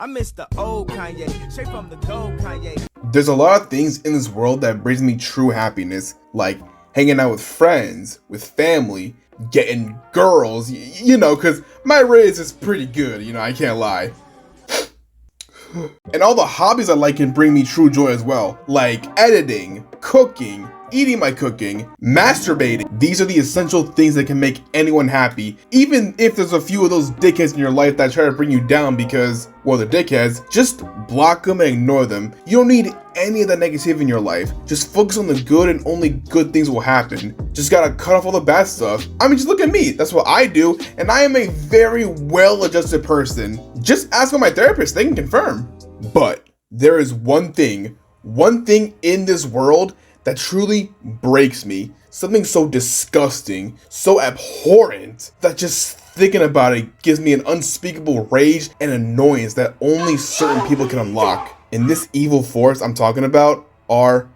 miss the old Kanye, straight from the gold Kanye. There's a lot of things in this world that brings me true happiness, like hanging out with friends, with family, getting girls, you know, cause my Riz is pretty good, you know, I can't lie. And all the hobbies I like can bring me true joy as well, like editing, cooking, eating my cooking, masturbating. These are the essential things that can make anyone happy, even if there's a few of those dickheads in your life that try to bring you down because, well, they're dickheads. Just block them and ignore them. You don't need any of that negativity in your life. Just focus on the good and only good things will happen. Just gotta cut off all the bad stuff. I mean, just look at me. That's what I do, and I am a very well-adjusted person. Just ask my therapist, they can confirm. But there is one thing in this world that truly breaks me. Something so disgusting, so abhorrent, that just thinking about it gives me an unspeakable rage and annoyance that only certain people can unlock. And this evil force I'm talking about are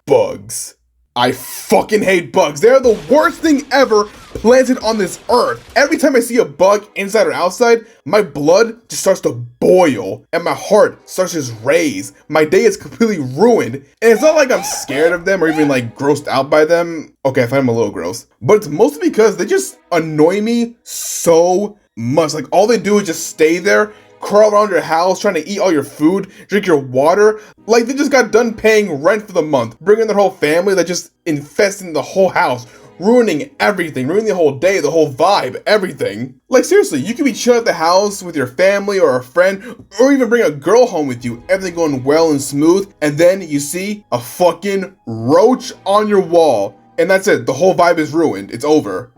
bugs. I fucking hate bugs. They're the worst thing ever planted on this earth. Every time I see a bug inside or outside, my blood just starts to boil and my heart starts to just raise. My day is completely ruined. And it's not like I'm scared of them or even like grossed out by them. Okay, I find them a little gross. But it's mostly because they just annoy me so much. Like all they do is just stay there, crawl around your house trying to eat all your food, drink your water, like they just got done paying rent for the month, bringing their whole family that just infesting the whole house, ruining everything, ruining the whole day, the whole vibe, everything. Like seriously, you could be chilling at the house with your family or a friend, or even bring a girl home with you, everything going well and smooth, and then you see a fucking roach on your wall, and that's it, the whole vibe is ruined, it's over.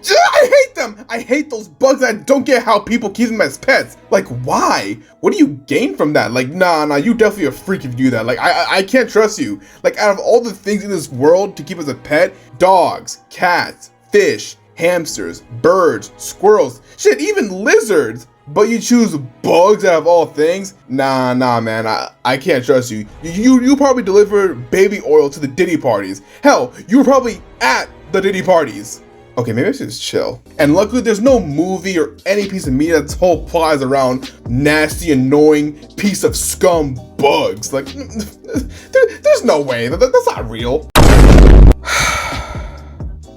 I hate them! I hate those bugs. I don't get how people keep them as pets. Like, why? What do you gain from that? Like, nah, you definitely a freak if you do that. Like, I can't trust you. Like, out of all the things in this world to keep as a pet, dogs, cats, fish, hamsters, birds, squirrels, shit, even lizards. But you choose bugs out of all things? Nah, man, I can't trust you. You probably deliver baby oil to the Diddy parties. Hell, you were probably at the Diddy parties. Okay, maybe I should just chill. And luckily there's no movie or any piece of media that's whole plot is around nasty, annoying piece of scum bugs. Like, there's no way, that's not real.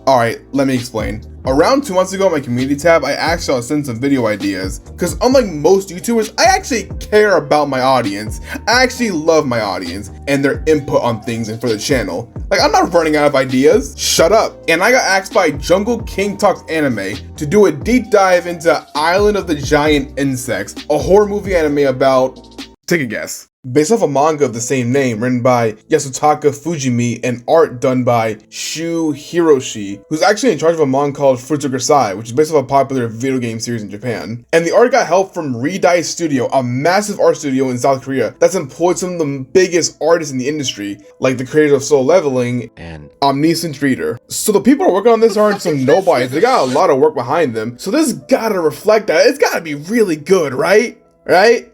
Alright, let me explain. Around 2 months ago on my community tab, I asked y'all to send some video ideas. Cause unlike most YouTubers, I actually care about my audience. I actually love my audience and their input on things and for the channel. Like, I'm not running out of ideas. Shut up. And I got asked by Jungle King Talks Anime to do a deep dive into Island of the Giant Insects, a horror movie anime about, take a guess. Based off a manga of the same name written by Yasutaka Fujimi and art done by Shu Hiroshi, who's actually in charge of a manga called Fruits Kursai, which is based off a popular video game series in Japan. And the art got help from Redai Studio, a massive art studio in South Korea that's employed some of the biggest artists in the industry, like the creators of Soul Leveling and Omniscient Reader. So the people who are working on this aren't some nobodies, they got a lot of work behind them. So this gotta reflect that. It's gotta be really good, right? Right?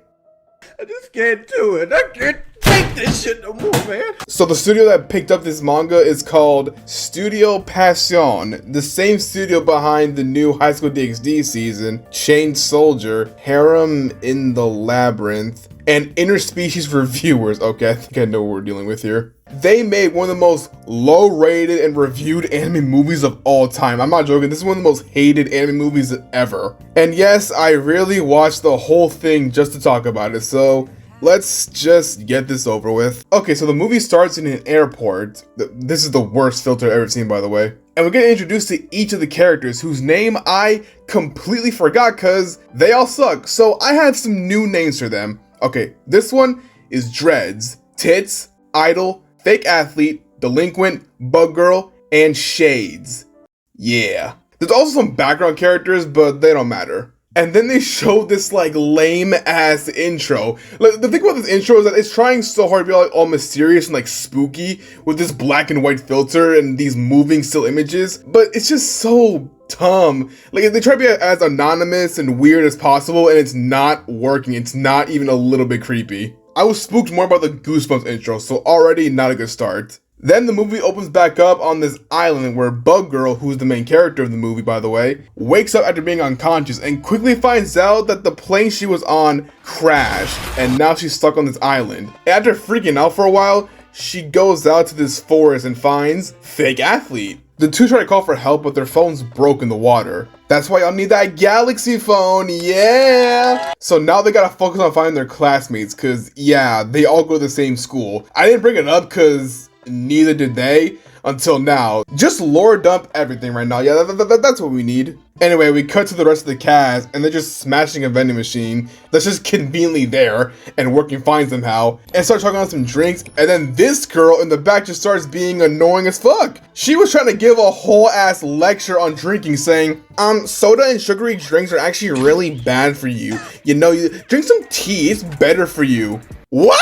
I just can't do it. I can't take this shit no more, man. So the studio that picked up this manga is called Studio Passion, the same studio behind the new High School DxD season, Chained Soldier, Harem in the Labyrinth, and Interspecies Reviewers. Okay, I think I know what we're dealing with here. They made one of the most low-rated and reviewed anime movies of all time. I'm not joking, this is one of the most hated anime movies ever. And yes, I really watched the whole thing just to talk about it, so let's just get this over with. Okay, so the movie starts in an airport. This is the worst filter I've ever seen, by the way. And we get introduced to each of the characters whose name I completely forgot because they all suck. So I have some new names for them. Okay, this one is Dreads, Tits, Idol, Fake Athlete, Delinquent, Bug Girl, and Shades. Yeah. There's also some background characters, but they don't matter. And then they showed this like lame ass intro. Like, the thing about this intro is that it's trying so hard to be like all mysterious and like spooky with this black and white filter and these moving still images, but it's just so dumb. Like they try to be as anonymous and weird as possible and it's not working. It's not even a little bit creepy. I was spooked more about the Goosebumps intro, so already not a good start. Then the movie opens back up on this island where Bug Girl, who's the main character of the movie by the way, wakes up after being unconscious and quickly finds out that the plane she was on crashed and now she's stuck on this island. After freaking out for a while, she goes out to this forest and finds Fake Athlete. The two try to call for help, but their phones broke in the water. That's why y'all need that Galaxy phone, yeah! So now they gotta focus on finding their classmates, cause yeah, they all go to the same school. I didn't bring it up cause neither did they until now. Just lore dump everything right now. Yeah, that's what we need. Anyway, we cut to the rest of the cast and they're just smashing a vending machine that's just conveniently there and working fine somehow and start talking about some drinks, and then this girl in the back just starts being annoying as fuck. She was trying to give a whole ass lecture on drinking saying, soda and sugary drinks are actually really bad for you. You know, you drink some tea, it's better for you. What?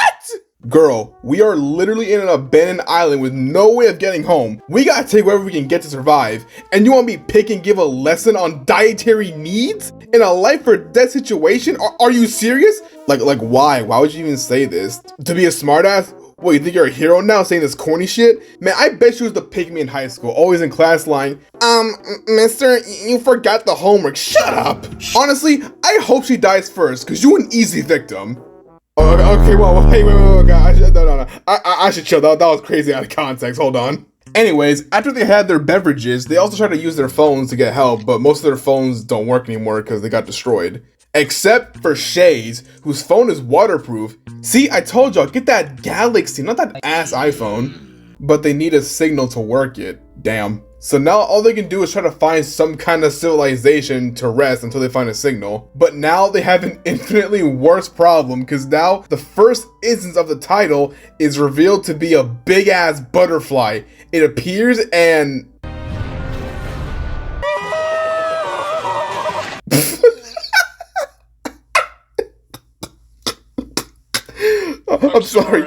Girl, we are literally in an abandoned island with no way of getting home. We gotta take wherever we can get to survive. And you want me to pick and give a lesson on dietary needs? In a life or death situation? Are you serious? Like why? Why would you even say this? To be a smartass? What, you think you're a hero now saying this corny shit? Man, I bet she was the pygmy in high school, always in class lying, mister, you forgot the homework. Shut up! Honestly, I hope she dies first, cause you an easy victim. Okay, well, wait, guys, no. I should chill. That was crazy out of context. Hold on. Anyways, after they had their beverages, they also try to use their phones to get help, but most of their phones don't work anymore because they got destroyed. Except for Shay's, whose phone is waterproof. See, I told y'all, get that Galaxy, not that ass iPhone. But they need a signal to work it. Damn. So now all they can do is try to find some kind of civilization to rest until they find a signal. But now they have an infinitely worse problem because now the first instance of the title is revealed to be a big ass butterfly. It appears and... I'm sorry.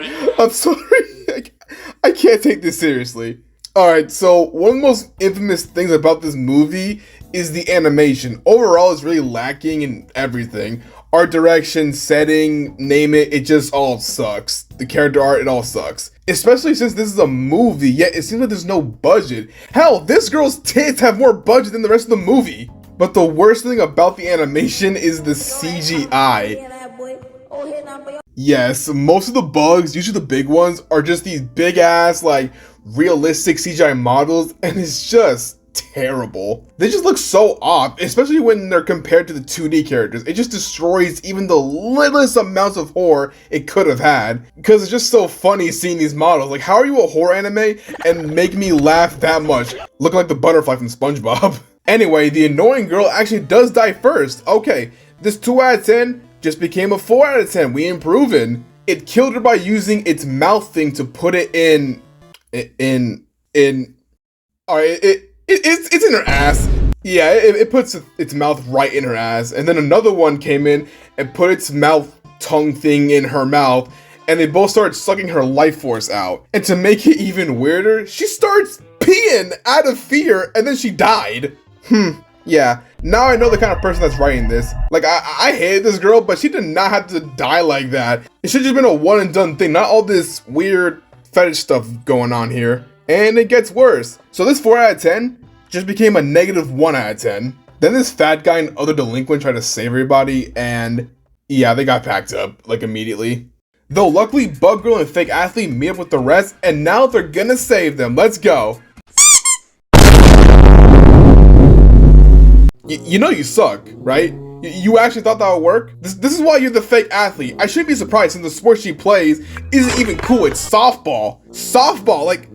I can't take this seriously. Alright, so one of the most infamous things about this movie is the animation. Overall, it's really lacking in everything. Art direction, setting, name it, it just all sucks. The character art, it all sucks. Especially since this is a movie, yet it seems like there's no budget. Hell, this girl's tits have more budget than the rest of the movie. But the worst thing about the animation is the CGI. Yes, most of the bugs, usually the big ones, are just these big ass, like, realistic CGI models, and it's just terrible. They just look so off, especially when they're compared to the 2D characters. It just destroys even the littlest amounts of horror it could have had, because it's just so funny seeing these models. Like, how are you a horror anime and make me laugh that much? Look like the butterfly from SpongeBob. Anyway, the annoying girl actually does die first. Okay, this 2 out of 10 just became a 4 out of 10. We improving. It killed her by using its mouth thing to put it in. Alright, it's in her ass. Yeah, it puts its mouth right in her ass. And then another one came in and put its mouth tongue thing in her mouth. And they both started sucking her life force out. And to make it even weirder, she starts peeing out of fear and then she died. Yeah, now I know the kind of person that's writing this. Like, I hated this girl, but she did not have to die like that. It should have just been a one and done thing, not all this weird fetish stuff going on here. And it gets worse. So this 4 out of 10 just became a -1 out of 10. Then this fat guy and other delinquent tried to save everybody, and yeah, they got packed up, like, immediately. Though luckily, Bug Girl and Fake Athlete meet up with the rest, and now they're gonna save them. Let's go. You know you suck, right? You actually thought that would work? This is why you're the Fake Athlete. I shouldn't be surprised since the sport she plays isn't even cool. It's softball. Softball, like,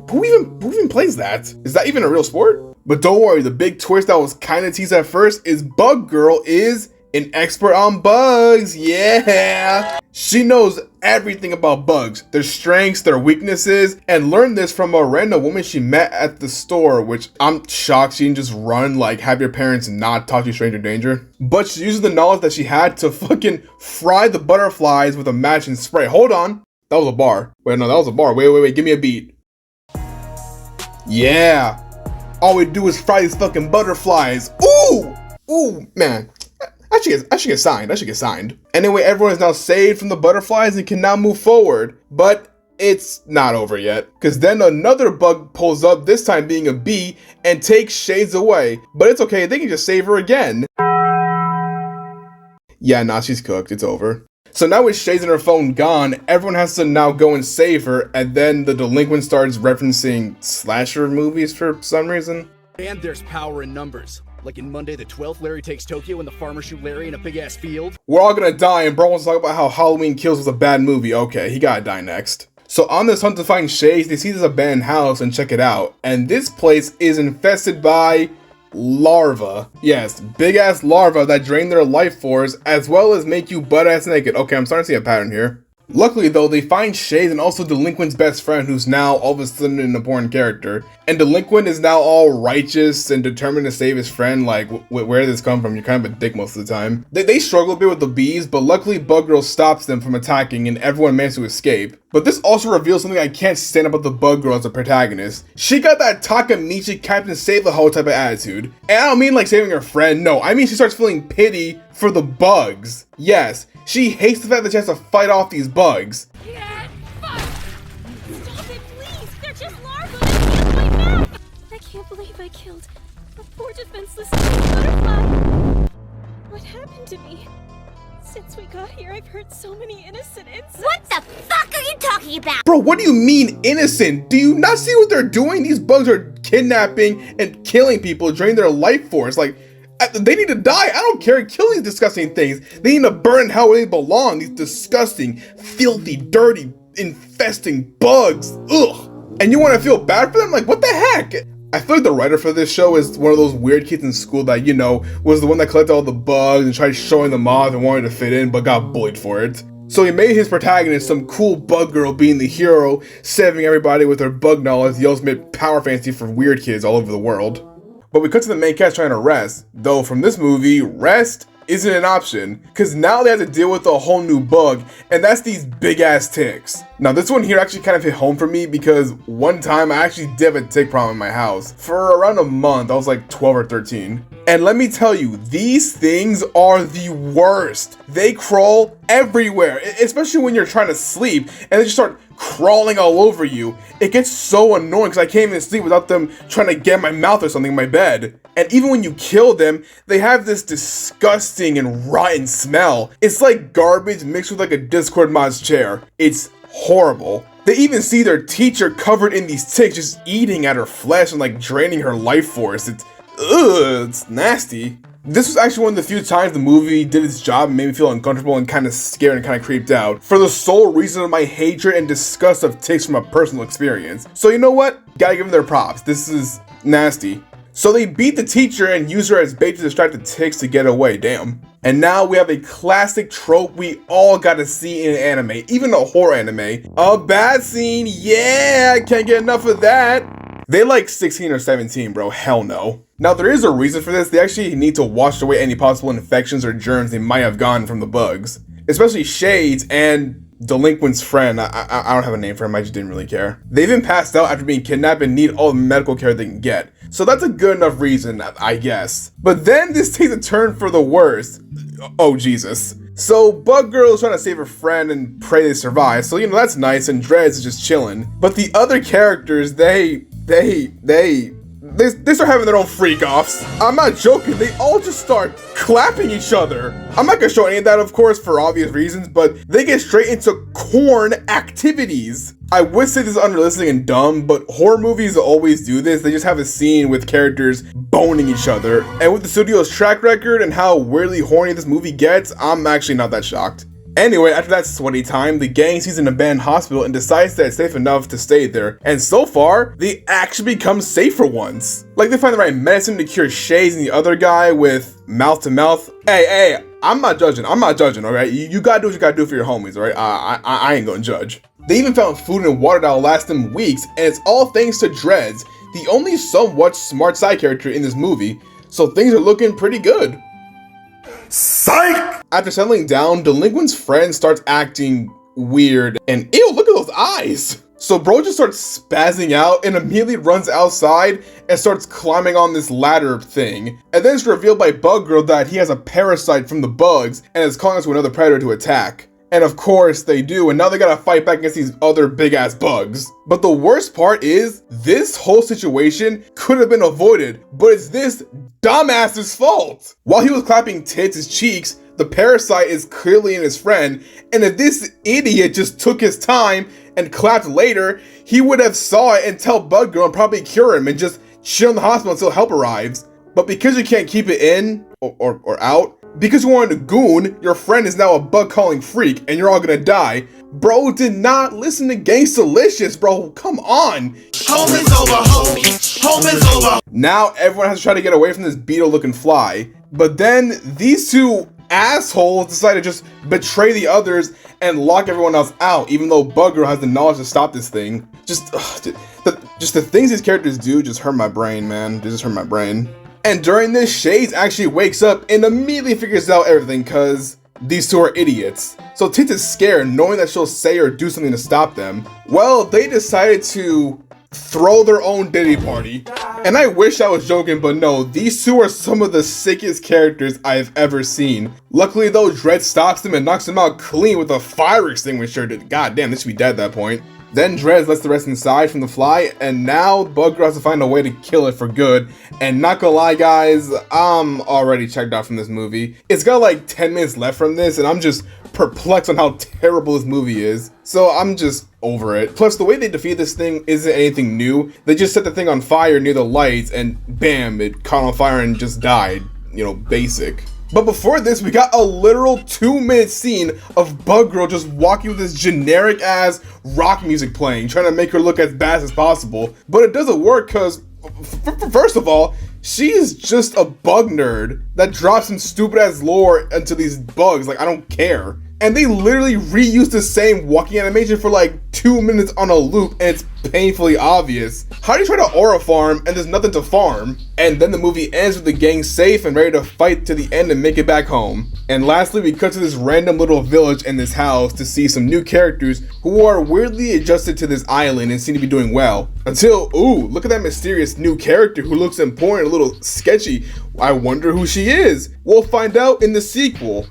who even plays that? Is that even a real sport? But don't worry, the big twist that was kind of teased at first is Bug Girl is an expert on bugs. Yeah! She knows everything about bugs, their strengths, their weaknesses, and learned this from a random woman she met at the store, which I'm shocked she didn't just run, like, have your parents not talk to stranger danger. But she uses the knowledge that she had to fucking fry the butterflies with a match and spray. Hold on. That was a bar. Wait, no, that was a bar. Wait, give me a beat. Yeah. All we do is fry these fucking butterflies. Ooh, man. I should get signed. Anyway, everyone is now saved from the butterflies and can now move forward. But it's not over yet, because then another bug pulls up, this time being a bee, and takes Shades away. But it's okay, they can just save her again. Yeah, nah, she's cooked, it's over. So now with Shades and her phone gone, everyone has to now go and save her, and then the delinquent starts referencing slasher movies for some reason. And there's power in numbers. Like in Monday the 12th, Larry takes Tokyo and the farmers shoot Larry in a big-ass field. We're all gonna die, and bro wants to talk about how Halloween Kills was a bad movie. Okay, he gotta die next. So on this hunt to find Shades, they see this abandoned house and check it out. And this place is infested by larvae. Yes, big ass larvae that drain their life force as well as make you butt ass naked. Okay, I'm starting to see a pattern here. Luckily though, they find Shades and also Delinquent's best friend, who's now all of a sudden an important character. And Delinquent is now all righteous and determined to save his friend. Like, where did this come from? You're kind of a dick most of the time. They struggle a bit with the bees, but luckily Bug Girl stops them from attacking and everyone manages to escape. But this also reveals something I can't stand about the Bug Girl as a protagonist. She got that Takamichi Captain Save the Ho type of attitude. And I don't mean like saving her friend, no, I mean she starts feeling pity for the bugs. Yes, she hates the fact that she has to fight off these bugs. Yeah, fuck! Stop it, please! They're just larvae! I can't fight back! I can't believe I killed a poor defenseless butterfly. What happened to me? Since we got here, I've hurt so many innocent insects. What the fuck are you talking about? Bro, what do you mean innocent? Do you not see what they're doing? These bugs are kidnapping and killing people, draining their life force. Like, they need to die. I don't care. Kill these disgusting things. They need to burn in hell where they belong. These disgusting, filthy, dirty, infesting bugs. Ugh. And you want to feel bad for them? Like, what the heck? I feel like the writer for this show is one of those weird kids in school that, you know, was the one that collected all the bugs and tried showing them off and wanted to fit in, but got bullied for it. So he made his protagonist some cool bug girl being the hero, saving everybody with her bug knowledge, the ultimate power fantasy for weird kids all over the world. But we cut to the main cast trying to rest, though from this movie, rest isn't an option, because now they have to deal with a whole new bug, and that's these big ass ticks. Now this one here actually kind of hit home for me because one time I actually did have a tick problem in my house. For around a month, I was like 12 or 13. And let me tell you, these things are the worst. They crawl everywhere, especially when you're trying to sleep and they just start crawling all over you. It gets so annoying because I can't even sleep without them trying to get in my mouth or something in my bed. And even when you kill them, they have this disgusting and rotten smell. It's like garbage mixed with like a Discord mod's chair. It's horrible. They even see their teacher covered in these ticks just eating at her flesh and like draining her life force. It's nasty. This was actually one of the few times the movie did its job and made me feel uncomfortable and kind of scared and kind of creeped out for the sole reason of my hatred and disgust of ticks from a personal experience. So you know what? Gotta give them their props. This is nasty. So they beat the teacher and use her as bait to distract the ticks to get away, damn. And now we have a classic trope we all gotta see in an anime, even a horror anime. A bad scene, yeah, can't get enough of that. They like 16 or 17, bro, hell no. Now there is a reason for this. They actually need to wash away any possible infections or germs they might have gotten from the bugs. Especially Shades and Delinquent's friend. I don't have a name for him, I just didn't really care. They've been passed out after being kidnapped and need all the medical care they can get. So that's a good enough reason, I guess. But then this takes a turn for the worst. Oh Jesus. So Bug Girl is trying to save her friend and pray they survive. So you know that's nice, and Dreads is just chilling. But the other characters, they start having their own freak-offs. I'm not joking, they all just start clapping each other. I'm not gonna show any of that, of course, for obvious reasons, but they get straight into corn activities. I would say this is unrealistic and dumb, but horror movies always do this. They just have a scene with characters boning each other. And with the studio's track record and how weirdly horny this movie gets, I'm actually not that shocked. Anyway, after that sweaty time, the gang sees an abandoned hospital and decides that it's safe enough to stay there. And so far, they actually become safe for once. Like, they find the right medicine to cure Shades and the other guy with mouth to mouth. Hey, I'm not judging, alright? You gotta do what you gotta do for your homies, alright? I ain't gonna judge. They even found food and water that'll last them weeks, and it's all thanks to Dreads, the only somewhat smart side character in this movie. So things are looking pretty good. Psych! After settling down, Delinquent's friend starts acting weird, and ew, look at those eyes! So bro just starts spazzing out and immediately runs outside and starts climbing on this ladder thing. And then it's revealed by Bug Girl that he has a parasite from the bugs and is calling us to another predator to attack. And of course they do, and now they gotta fight back against these other big ass bugs. But the worst part is, this whole situation could have been avoided, but it's this dumbass's fault. While he was clapping his cheeks, the parasite is clearly in his friend, and if this idiot just took his time and clapped later, he would have saw it and tell Bug Girl and probably cure him and just chill in the hospital until help arrives. But because you can't keep it in, or out, because you wanted to goon, your friend is now a bug-calling freak and you're all gonna die. Bro did not listen to Gangstalicious, bro, come on. Home is over, home is over. Now everyone has to try to get away from this beetle-looking fly. But then these two assholes decide to just betray the others and lock everyone else out, even though Bug Girl has the knowledge to stop this thing. Just the things these characters do just hurt my brain, man. They just hurt my brain. And during this, Shades actually wakes up and immediately figures out everything because these two are idiots. So Tits is scared, knowing that she'll say or do something to stop them. Well, they decided to throw their own Diddy party. And I wish I was joking, but no, these two are some of the sickest characters I've ever seen. Luckily though, Dredd stops them and knocks them out clean with a fire extinguisher. God damn, they should be dead at that point. Then Dredd lets the rest inside from the fly, and now Bug Girl has to find a way to kill it for good. And not gonna lie guys, I'm already checked out from this movie. It's got like 10 minutes left from this, and I'm just perplexed on how terrible this movie is. So I'm just over it. Plus the way they defeat this thing isn't anything new. They just set the thing on fire near the lights, and bam, it caught on fire and just died. You know, basic. But before this, we got a literal 2-minute scene of Bug Girl just walking with this generic ass rock music playing, trying to make her look as bad as possible. But it doesn't work because, first of all, she is just a bug nerd that drops some stupid ass lore into these bugs. Like, I don't care. And they literally reused the same walking animation for like 2 minutes on a loop, and it's painfully obvious. How do you try to aura farm and there's nothing to farm? And then the movie ends with the gang safe and ready to fight to the end and make it back home. And lastly, we cut to this random little village in this house to see some new characters who are weirdly adjusted to this island and seem to be doing well. Until, ooh, look at that mysterious new character who looks important, a little sketchy. I wonder who she is. We'll find out in the sequel.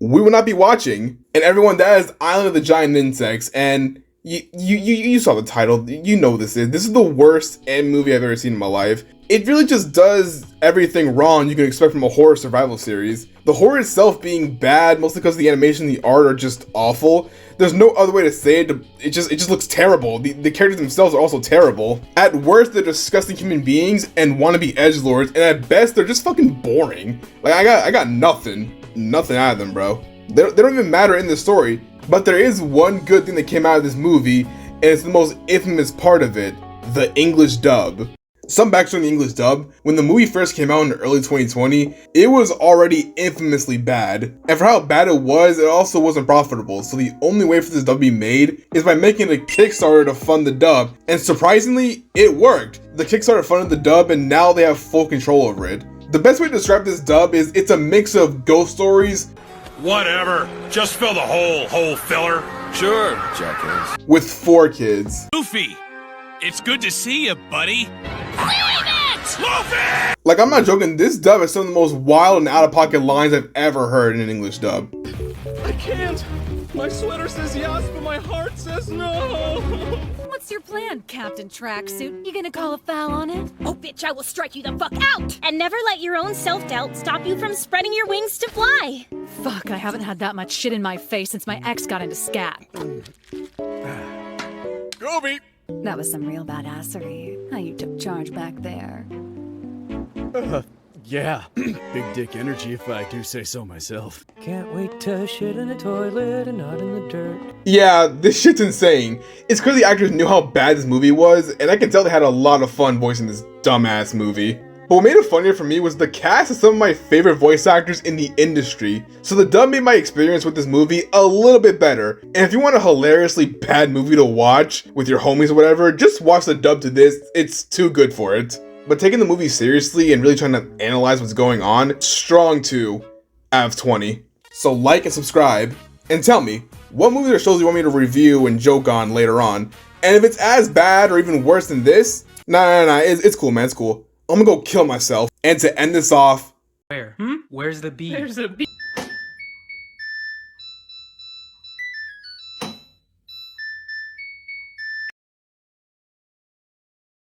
We will not be watching. And everyone, that is Island of the Giant Insects, and you saw the title. You know this is the worst end movie I've ever seen in my life. It really just does everything wrong you can expect from a horror survival series. The horror itself being bad, mostly because the animation and the art are just awful. There's no other way to say it. It just looks terrible. The characters themselves are also terrible. At worst, they're disgusting human beings and wannabe edgelords, and at best, they're just fucking boring. Like, I got nothing out of them, bro. They don't even matter in the story. But there is one good thing that came out of this movie, and it's the most infamous part of it: the English dub. Some backstory on the English dub: when the movie first came out in early 2020, it was already infamously bad. And for how bad it also wasn't profitable. So the only way for this dub to be made is by making a Kickstarter to fund the dub. And surprisingly, it worked. The Kickstarter funded the dub, and now they have full control over it. The best way to describe this dub is it's a mix of ghost stories. Whatever. Just fill the whole filler. Sure, jackass. With 4 kids. Luffy, it's good to see you, buddy. Luffy! Like, I'm not joking, this dub is some of the most wild and out-of-pocket lines I've ever heard in an English dub. I can't. My sweater says yes, but my heart says no. What's your plan, Captain Tracksuit? You gonna call a foul on it? Oh, bitch, I will strike you the fuck out! And never let your own self-doubt stop you from spreading your wings to fly. Fuck, I haven't had that much shit in my face since my ex got into scat. Gobi! That was some real badassery. How you took charge back there. Yeah, big dick energy if I do say so myself. Can't wait to shit in the toilet and not in the dirt. Yeah, this shit's insane. It's clear the actors knew how bad this movie was, and I can tell they had a lot of fun voicing this dumbass movie. But what made it funnier for me was the cast of some of my favorite voice actors in the industry. So the dub made my experience with this movie a little bit better. And if you want a hilariously bad movie to watch with your homies or whatever, just watch the dub to this. It's too good for it. But taking the movie seriously and really trying to analyze what's going on, strong 2 out of 20. So like and subscribe, and tell me, what movies or shows you want me to review and joke on later on? And if it's as bad or even worse than this, nah, it's cool, man, it's cool. I'm gonna go kill myself. And to end this off... Where? Where's the bee? There's a bee.